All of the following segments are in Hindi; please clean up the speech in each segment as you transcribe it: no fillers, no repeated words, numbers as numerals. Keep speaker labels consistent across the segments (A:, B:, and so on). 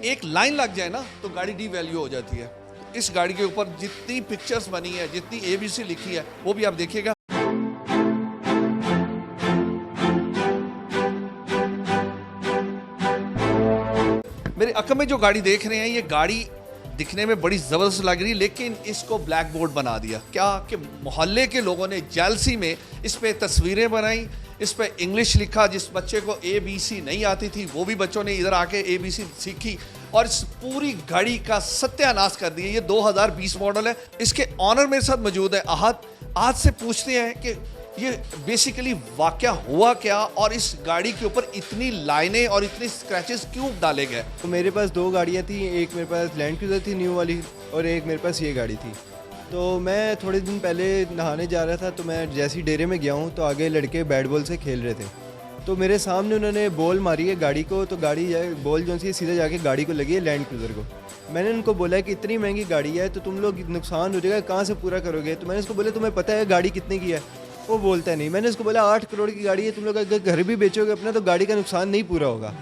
A: एक लाइन लग जाए ना तो गाड़ी डी वैल्यू हो जाती है। इस गाड़ी के ऊपर जितनी पिक्चर्स बनी है, जितनी ABC लिखी है, वो भी आप देखिएगा। मेरे अक्ल में जो गाड़ी देख रहे हैं, ये गाड़ी दिखने में बड़ी ज़बरदस्त लग रही है, लेकिन इसको ब्लैक बोर्ड बना दिया। क्या कि मोहल्ले के लोगों ने जेलसी में इस पे तस्वीरें बनाई, इस पे इंग्लिश लिखा। जिस बच्चे को ABC नहीं आती थी, वो भी बच्चों ने इधर आके ABC सीखी और इस पूरी गाड़ी का सत्यानाश कर दिया। ये 2020 मॉडल है। इसके ऑनर मेरे साथ मौजूद है अहद। आज से पूछते हैं कि ये बेसिकली वाकया हुआ क्या और इस गाड़ी के ऊपर इतनी लाइनें और इतनी स्क्रैचेस क्यों डाले गए।
B: तो मेरे पास दो गाड़ियाँ थी, एक मेरे पास लैंड क्रूज़र थी न्यू वाली और एक मेरे पास ये गाड़ी थी। तो मैं थोड़े दिन पहले नहाने जा रहा था, तो मैं जैसी डेरे में गया हूँ तो आगे लड़के बैट बॉल से खेल रहे थे। तो मेरे सामने उन्होंने बॉल मारी है गाड़ी को, तो गाड़ी बॉल जो सी सीधे जाके गाड़ी को लगी है, लैंड क्रूज़र को। मैंने उनको बोला कि इतनी महंगी गाड़ी है तो तुम लोग नुकसान हो जाएगा, कहाँ से पूरा करोगे। तो मैंने उसको बोला तुम्हें पता है गाड़ी कितने की है? वो बोलता नहीं। मैंने उसको बोला 8 करोड़ की गाड़ी है, तुम लोग अगर घर भी बेचोगे अपना तो गाड़ी का नुकसान नहीं पूरा होगा।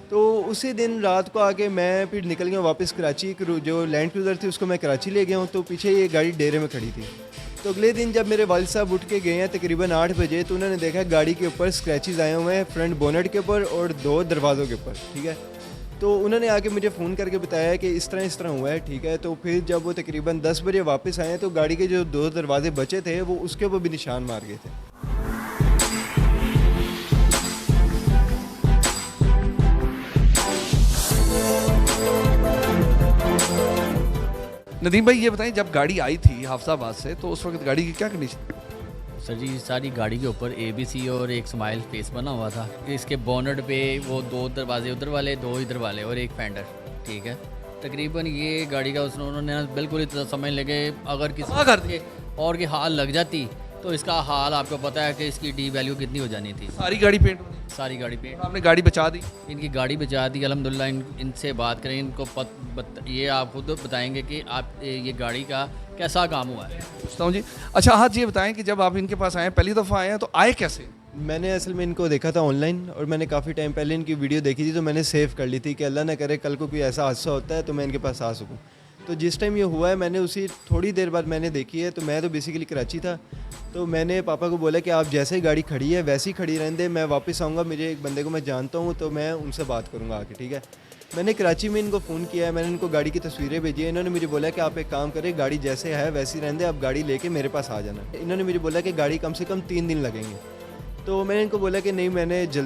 B: तो उसी दिन रात को आके मैं फिर निकल गया वापस कराची। जो लैंड क्रूज़र थी उसको मैं कराची ले गया हूँ, तो पीछे ये गाड़ी डेरे में खड़ी थी। तो अगले दिन जब मेरे वालिद साहब उठ के गए हैं तकरीबन 8 बजे, तो उन्होंने देखा गाड़ी के ऊपर स्क्रैचेस आए हुए हैं, फ्रंट बोनेट के ऊपर और 2 दरवाज़ों के ऊपर। ठीक है, तो उन्होंने आके मुझे फ़ोन करके बताया कि इस तरह हुआ है। ठीक है, तो फिर जब वो तकरीबन 10 बजे वापस आए तो गाड़ी के जो 2 दरवाजे बचे थे वो उसके ऊपर भी निशान मार गए थे।
A: नदीम भाई, ये बताएं, जब गाड़ी आई थी हाफसाबाद से तो उस वक्त गाड़ी की क्या कंडीशन?
C: सर जी, सारी गाड़ी के ऊपर ABC और एक स्माइल फेस बना हुआ था। इसके बोनट पे वो 2 दरवाजे उधर वाले, 2 इधर वाले और एक फेंडर। ठीक है, तकरीबन ये गाड़ी का उन्होंने बिल्कुल इतना समझ लगे अगर किसी के और की हाल लग जाती तो इसका हाल आपको पता है कि इसकी डी वैल्यू कितनी हो जानी थी।
A: सारी गाड़ी पेंट,
C: सारी गाड़ी पेंट।
A: आपने गाड़ी बचा दी?
C: इनकी गाड़ी बचा दी अल्हम्दुलिल्लाह। इनसे बात करें, इनको ये आप खुद बताएंगे कि आप ये गाड़ी का कैसा काम हुआ है।
A: पूछता हूँ जी। अच्छा हाँ, ये बताएं कि जब आप इनके पास आए, पहली दफ़ा आए हैं, तो आए कैसे?
B: मैंने असल में इनको देखा था ऑनलाइन और मैंने काफ़ी टाइम पहले इनकी वीडियो देखी थी, तो मैंने सेव कर ली थी कि अल्लाह ना करे कल को कोई ऐसा हादसा होता है तो मैं इनके पास आ सकूँ। तो जिस टाइम ये हुआ है मैंने उसी थोड़ी देर बाद मैंने देखी है। तो मैं तो बेसिकली कराची था, तो मैंने पापा को बोला कि आप जैसे ही गाड़ी खड़ी है वैसे ही खड़ी रहने दे, मैं वापस आऊँगा, मुझे एक बंदे को मैं जानता हूँ तो मैं उनसे बात करूँगा आके। ठीक है, मैंने कराची में इनको फ़ोन किया है, मैंने इनको गाड़ी की तस्वीरें भेजी है। इन्होंने मुझे बोला कि आप एक काम करें, गाड़ी जैसे है वैसी रहने दे, आप गाड़ी लेके मेरे पास आ जाना। इन्होंने मुझे बोला कि गाड़ी कम से कम 3 दिन लगेंगे। तो मैंने इनको बोला कि नहीं,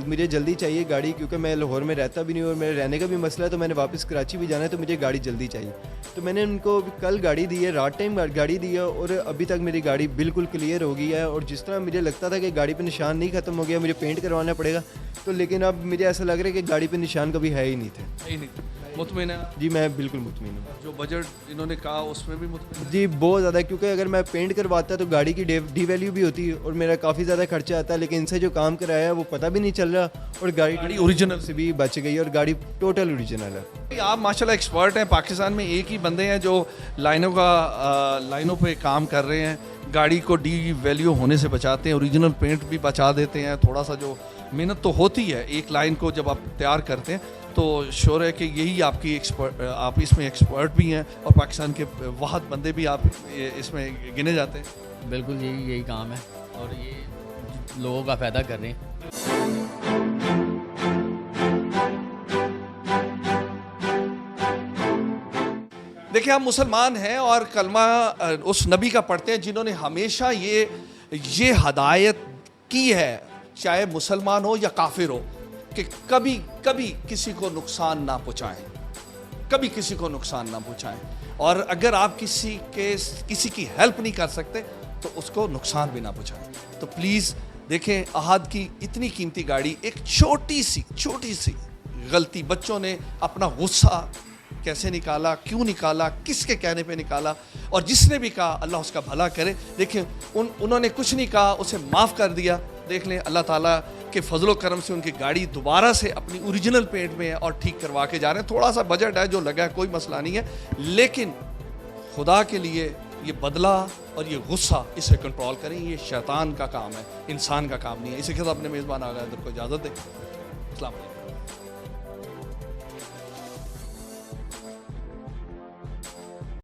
B: मुझे जल्दी चाहिए गाड़ी, क्योंकि मैं लाहौर में रहता भी नहीं और मेरे रहने का भी मसला है, तो मैंने वापस कराची भी जाना है, तो मुझे गाड़ी जल्दी चाहिए। तो मैंने उनको कल गाड़ी दी है, रात टाइम गाड़ी दी है और अभी तक मेरी गाड़ी बिल्कुल क्लियर हो गई है। और जिस तरह मुझे लगता था कि गाड़ी पे निशान नहीं ख़त्म हो गया, मुझे पेंट करवाना पड़ेगा, तो लेकिन अब मुझे ऐसा लग रहा है कि गाड़ी पे निशान कभी है ही नहीं थे।
A: मुतमिन है?
B: जी मैं बिल्कुल मुतमिन हूँ।
A: जो बजट इन्होंने कहा उसमें भी मुतमिन?
B: जी बहुत ज़्यादा, क्योंकि अगर मैं पेंट करवाता तो गाड़ी की डी वैल्यू भी होती और मेरा काफ़ी ज़्यादा खर्चा आता, लेकिन इनसे जो काम कराया है वो पता भी नहीं चल रहा और गाड़ी
A: ओरिजिनल
B: से भी बच गई और गाड़ी टोटल ओरिजिनल है।
A: आप माशाल्लाह एक्सपर्ट हैं। पाकिस्तान में एक ही बंदे हैं जो लाइनों पे काम कर रहे हैं, गाड़ी को डी वैल्यू होने से बचाते हैं, ओरिजिनल पेंट भी बचा देते हैं। थोड़ा सा जो मेहनत तो होती है एक लाइन को जब आप तैयार करते हैं, तो श्योर है कि यही आपकी आप इसमें एक्सपर्ट भी हैं और पाकिस्तान के वाहद बंदे भी आप इसमें गिने जाते हैं।
C: बिल्कुल जी, यही काम है और ये लोगों का फ़ायदा कर रहे हैं।
A: देखिए, हम मुसलमान हैं और कलमा उस नबी का पढ़ते हैं जिन्होंने हमेशा ये हदायत की है, चाहे मुसलमान हो या काफिर हो, कि कभी कभी किसी को नुकसान ना पहुँचाएं, कभी किसी को नुकसान ना पहुँचाएं। और अगर आप किसी की हेल्प नहीं कर सकते तो उसको नुकसान भी ना पहुँचाएं। तो प्लीज़ देखें, अहद की इतनी कीमती गाड़ी, एक छोटी सी गलती, बच्चों ने अपना गुस्सा कैसे निकाला, क्यों निकाला, किसके कहने पे निकाला, और जिसने भी कहा अल्लाह उसका भला करे। देखें, उन्होंने कुछ नहीं कहा, उसे माफ़ कर दिया। देख लें, अल्लाह ताला के फजलो करम से उनकी गाड़ी दोबारा से अपनी ओरिजिनल पेंट में है और ठीक करवा के जा रहे हैं। थोड़ा सा बजट है जो लगा है, कोई मसला नहीं है, लेकिन खुदा के लिए ये बदला और ये गुस्सा, इसे कंट्रोल करें। ये शैतान का काम है, इंसान का काम नहीं है। इसी के साथ अपने मेज़बान आ गए को इजाज़त दें। अस्सलाम वालेकुम।